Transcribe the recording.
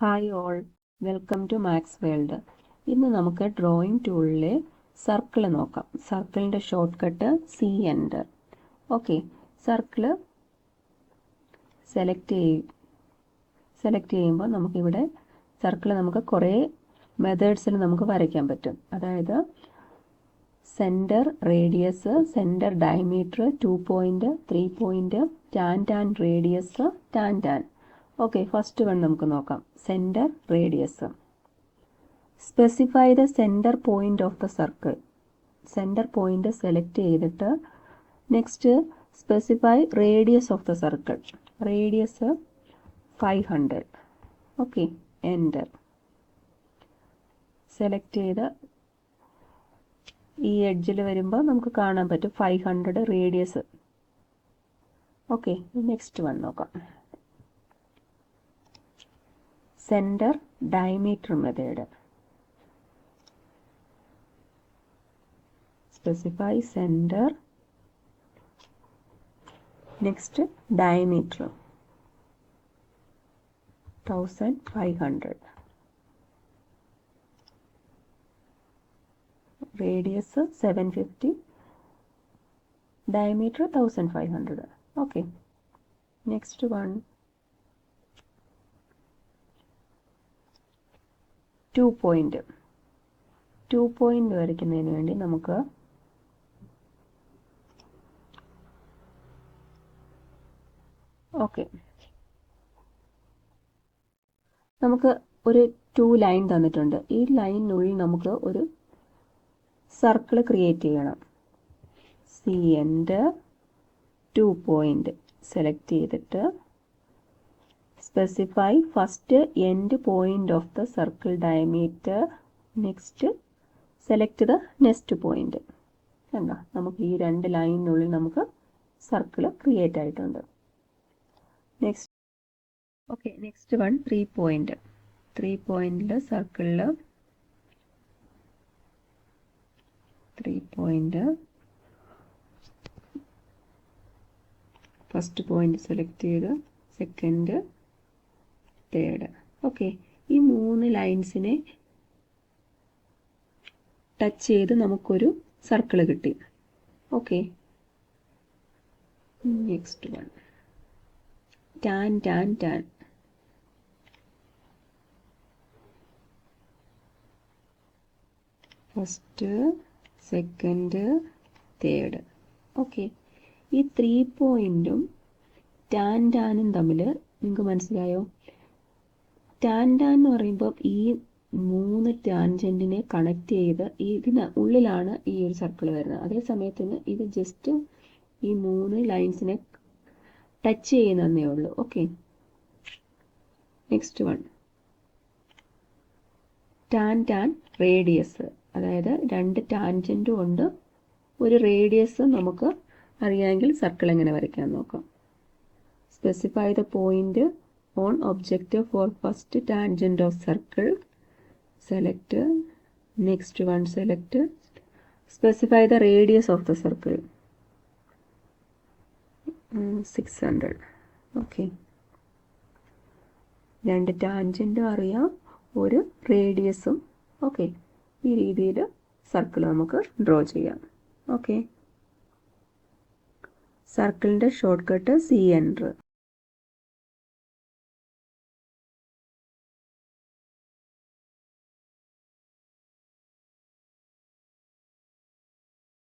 Hi all, welcome to maths world. ഇന്ന് നമുക്ക് drawing ടൂളിലെ സർക്കിൾ നോക്കാം. സർക്കിളിൻ്റെ shortcut enter. Okay, circle select ചെയ്യുമ്പോൾ നമുക്കിവിടെ സർക്കിൾ നമുക്ക് കുറേ മെത്തേഡ്സിൽ നമുക്ക് വരയ്ക്കാൻ പറ്റും. അതായത് centre radius, centre diameter, 2 point, 3 point, tan radius, tan. Okay, first one നമുക്ക് നോക്കാം. Centre radius. Specify the centre point of the circle. Centre point select ചെയ്തിട്ട് next specify radius of the circle. Radius 500. Okay, enter. Select ചെയ്ത് ഈ എഡ്ജിൽ വരുമ്പോൾ നമുക്ക് കാണാൻ പറ്റും 500 റേഡിയസ്. ഓക്കെ, നെക്സ്റ്റ് വൺ നോക്കാം. Centre diameter method. Specify centre, next diameter 1500, radius 750, diameter 1500. Okay, next one 2 point. 2 point വരയ്ക്കുന്നതിന് വേണ്ടി നമുക്ക് ഒരു 2 ലൈൻ തന്നിട്ടുണ്ട്. ഈ ലൈനിനുള്ളിൽ നമുക്ക് ഒരു സർക്കിൾ ക്രിയേറ്റ് ചെയ്യണം. എൻ്റർ, 2 പോയിൻ്റ് സെലക്ട് ചെയ്തിട്ട് specify first end point of the circle diameter, next select the next point. കണ്ടോ, നമുക്ക് ഈ 2 ലൈനിനുള്ളിൽ നമുക്ക് സർക്കിൾ ക്രിയേറ്റ് ആയിട്ടുണ്ട്. Next one 3 point. 3 പോയിൻ്റിൽ സർക്കിളിൽ 3 പോയിൻ്റ്, ഫസ്റ്റ് പോയിൻ്റ് സെലക്ട് ചെയ്ത് സെക്കൻഡ്, തേർഡ്. ഓക്കെ, ഈ 3 ലൈൻസിനെ ടച്ച് ചെയ്ത് നമുക്കൊരു സർക്കിൾ കിട്ടി. Okay, next one tan. First, second, third. Okay, ഈ 3 പോയിൻറ്റും ടാനും തമ്മിൽ നിങ്ങൾക്ക് മനസ്സിലായോ? ടാൻ എന്ന് പറയുമ്പോൾ ഈ 3 ടാൻജൻറ്റിനെ കണക്ട് ചെയ്ത് ഇതിന് ഉള്ളിലാണ് ഈ ഒരു സർക്കിൾ വരുന്നത്. അതേ സമയത്തിന് ഇത് ജസ്റ്റ് ഈ 3 ലൈൻസിനെ ടച്ച് ചെയ്യുന്നതേ ഉള്ളൂ. Okay, next one tan radius. അതായത് 2 ടാൻജൻറ്റും ഉണ്ട്, ഒരു റേഡിയസ് നമുക്ക് അറിയാമെങ്കിൽ സർക്കിൾ എങ്ങനെ വരയ്ക്കാൻ നോക്കാം. Specify the point on objective for first tangent of circle. Select, next one select, specify the radius of the circle 600. Okay, 2 ടാൻജൻറ്റും അറിയാം, ഒരു റേഡിയസും. ഓക്കെ, ഈ രീതിയിൽ സർക്കിൾ നമുക്ക് ഡ്രോ ചെയ്യാം. ഓക്കെ, സർക്കിളിൻ്റെ ഷോർട്ട് കട്ട് എൻ്റർ.